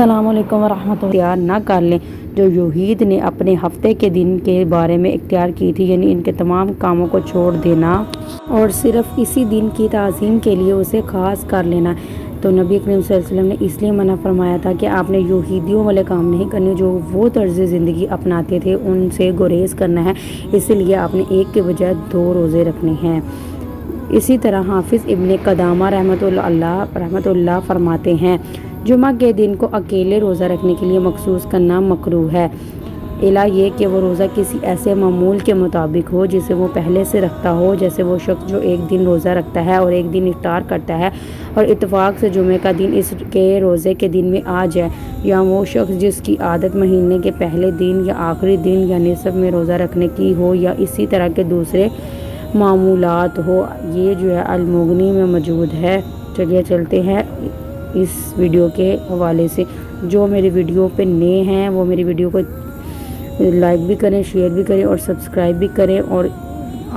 السلام علیکم ورحمۃ اللہ اختیار نہ کر لیں جو یوحید نے اپنے ہفتے کے دن کے بارے میں اختیار کی تھی، یعنی ان کے تمام کاموں کو چھوڑ دینا اور صرف اسی دن کی تعظیم کے لیے اسے خاص کر لینا۔ تو نبی کریم صلی اللہ علیہ وسلم نے اس لیے منع فرمایا تھا کہ آپ نے یوحیدیوں والے کام نہیں کرنے جو وہ طرز زندگی اپناتے تھے، ان سے گریز کرنا ہے، اس لیے آپ نے ایک کے بجائے 2 روزے رکھنے ہیں۔ اسی طرح حافظ ابن قدامہ رحمۃ اللہ فرماتے ہیں، جمعہ کے دن کو اکیلے روزہ رکھنے کے لیے مخصوص کرنا مکروہ ہے، الا یہ کہ وہ روزہ کسی ایسے معمول کے مطابق ہو جسے وہ پہلے سے رکھتا ہو، جیسے وہ شخص جو ایک دن روزہ رکھتا ہے اور ایک دن افطار کرتا ہے اور اتفاق سے جمعے کا دن اس کے روزے کے دن میں آ جائے، یا وہ شخص جس کی عادت مہینے کے پہلے دن یا آخری دن یا نصف میں روزہ رکھنے کی ہو، یا اسی طرح کے دوسرے معمولات ہو۔ یہ جو ہے المغنی میں موجود ہے۔ چلیے چلتے ہیں اس ویڈیو کے حوالے سے۔ جو میری ویڈیو پہ نئے ہیں وہ میری ویڈیو کو لائک بھی کریں، شیئر بھی کریں اور سبسکرائب بھی کریں، اور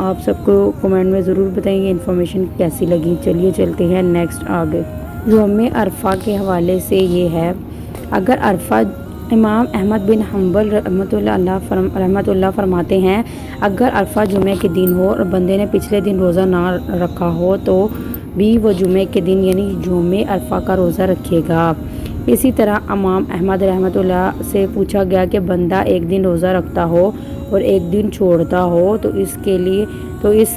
آپ سب کو کمنٹ میں ضرور بتائیں یہ انفارمیشن کیسی لگی۔ چلیے چلتے ہیں نیکسٹ آگے۔ یوم عرفہ کے حوالے سے یہ ہے، اگر عرفہ امام احمد بن حنبل رحمۃ اللہ فرماتے ہیں، اگر عرفہ جمعے کے دن ہو اور بندے نے پچھلے دن روزہ نہ رکھا ہو تو بھی وہ جمعے کے دن یعنی یوم عرفہ کا روزہ رکھے گا۔ اسی طرح امام احمد رحمۃ اللہ سے پوچھا گیا کہ بندہ ایک دن روزہ رکھتا ہو اور ایک دن چھوڑتا ہو تو اس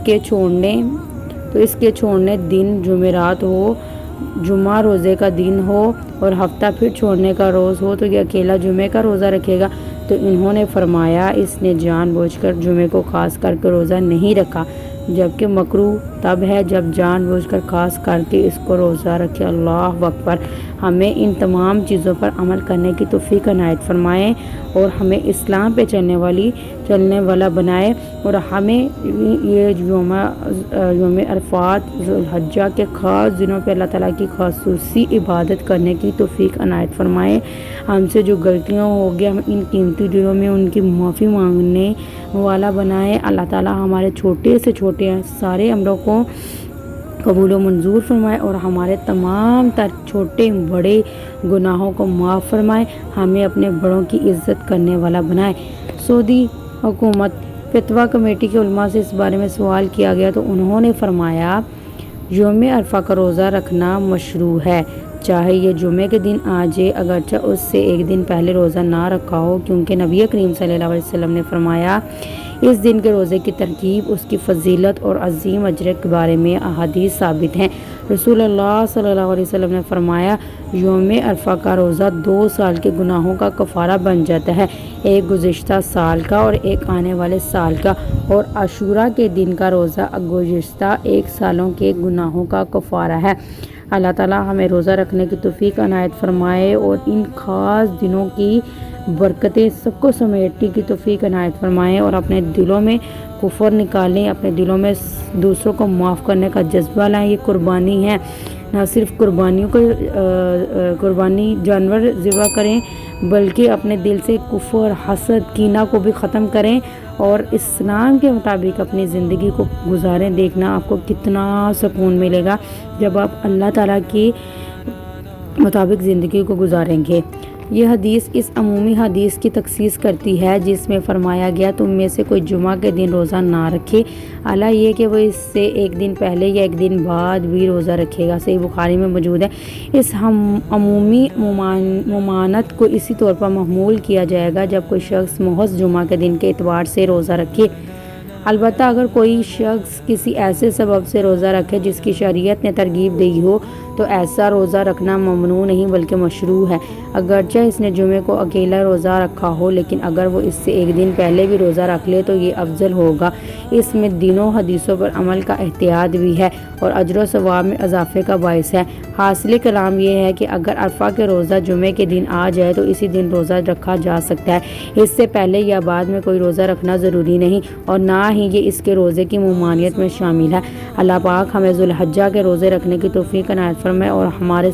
کے چھوڑنے دن جمعرات ہو، جمعہ روزے کا دن ہو اور ہفتہ پھر چھوڑنے کا روز ہو تو یہ اکیلا جمعے کا روزہ رکھے گا۔ تو انہوں نے فرمایا اس نے جان بوجھ کر جمعے کو خاص کر کے روزہ نہیں رکھا، جبکہ مکروہ تب ہے جب جان بوجھ کر خاص کر کے اس کو روزہ رکھے۔ اللہ اکبر۔ ہمیں ان تمام چیزوں پر عمل کرنے کی توفیق عنایت فرمائے اور ہمیں اسلام پہ چلنے والا بنائے، اور ہمیں یہ یوم عرفات ذوالحجہ کے خاص دنوں پہ اللہ تعالیٰ کی خصوصی عبادت کرنے کی توفیق عنایت فرمائے۔ ہم سے جو غلطیاں ہو گیا ہم ان قیمتی دنوں میں ان کی معافی مانگنے والا بنائے۔ اللہ تعالیٰ ہمارے چھوٹے سے چھوٹے سارے عملوں کو قبول و منظور فرمائے اور ہمارے تمام تر چھوٹے بڑے گناہوں کو معاف فرمائے، ہمیں اپنے بڑوں کی عزت کرنے والا بنائے۔ سعودی حکومت فتویٰ کمیٹی کے علماء سے اس بارے میں سوال کیا گیا تو انہوں نے فرمایا یوم عرفہ کا روزہ رکھنا مشروع ہے، چاہے یہ جمعے کے دن آ جائے، اگرچہ اس سے ایک دن پہلے روزہ نہ رکھا ہو، کیونکہ نبی کریم صلی اللہ علیہ وسلم نے فرمایا اس دن کے روزے کی ترکیب، اس کی فضیلت اور عظیم اجر کے بارے میں احادیث ثابت ہیں۔ رسول اللہ صلی اللہ علیہ وسلم نے فرمایا یوم عرفہ کا روزہ 2 سال کے گناہوں کا کفارہ بن جاتا ہے، ایک گزشتہ سال کا اور ایک آنے والے سال کا، اور عاشوراء کے دن کا روزہ گزشتہ 1 سالوں کے گناہوں کا کفارہ ہے۔ اللہ تعالیٰ ہمیں روزہ رکھنے کی توفیق عنایت فرمائے اور ان خاص دنوں کی برکتیں سب کو سمیٹنے کی توفیق عنایت فرمائے، اور اپنے دلوں میں کفر نکالیں، اپنے دلوں میں دوسروں کو معاف کرنے کا جذبہ لائیں۔ یہ قربانی ہے، نہ صرف قربانی جانور ذبح کریں بلکہ اپنے دل سے کفر، حسد، کینہ کو بھی ختم کریں اور اسلام کے مطابق اپنی زندگی کو گزاریں۔ دیکھنا آپ کو کتنا سکون ملے گا جب آپ اللہ تعالیٰ کے مطابق زندگی کو گزاریں گے۔ یہ حدیث اس عمومی حدیث کی تخصیص کرتی ہے جس میں فرمایا گیا تم میں سے کوئی جمعہ کے دن روزہ نہ رکھے، اعلیٰ یہ کہ وہ اس سے ایک دن پہلے یا ایک دن بعد بھی روزہ رکھے گا۔ صحیح بخاری میں موجود ہے۔ اس عمومی ممانعت کو اسی طور پر محمول کیا جائے گا جب کوئی شخص محض جمعہ کے دن کے اعتبار سے روزہ رکھے، البتہ اگر کوئی شخص کسی ایسے سبب سے روزہ رکھے جس کی شریعت نے ترغیب دی ہو تو ایسا روزہ رکھنا ممنوع نہیں بلکہ مشروع ہے، اگرچہ اس نے جمعے کو اکیلا روزہ رکھا ہو، لیکن اگر وہ اس سے ایک دن پہلے بھی روزہ رکھ لے تو یہ افضل ہوگا۔ اس میں دینوں حدیثوں پر عمل کا احتیاط بھی ہے اور اجر و ثواب میں اضافے کا باعث ہے۔ حاصل کلام یہ ہے کہ اگر عرفہ کے روزہ جمعے کے دن آ جائے تو اسی دن روزہ رکھا جا سکتا ہے، اس سے پہلے یا بعد میں کوئی روزہ رکھنا ضروری نہیں، اور نہ ہی یہ اس کے روزے کی ممانعت میں شامل ہے۔ اللہ پاک ہمیں ذوالحجہ کے روزے رکھنے کی توفیق عنایت فرمائے اور ہمارے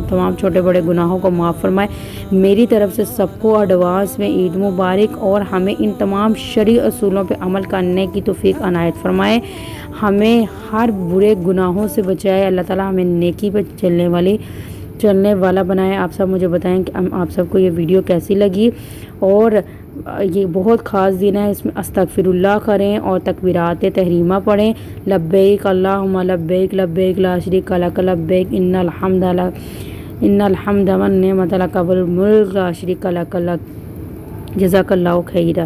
تمام چھوٹے بڑے گناہوں کو معاف فرمائے۔ میری طرف سے سب کو ایڈوانس میں عید مبارک، اور ہمیں ان تمام شرعی اصولوں پہ عمل کرنے کی توفیق عنایت فرمائے، ہمیں ہر برے گناہوں سے بچائے۔ اللہ تعالیٰ ہمیں نیکی پہ چلنے والا بنائیں۔ آپ سب مجھے بتائیں کہ آپ سب کو یہ ویڈیو کیسی لگی، اور یہ بہت خاص دن ہے، اس میں استغفر اللہ کریں اور تکبیرات تحریمہ پڑھیں، لبیک اللہم لبیک لبیک لا شریک لک لبیک ان الحمد والنعمت لک والملک لا شریک لک جزاک اللہ خیرہ۔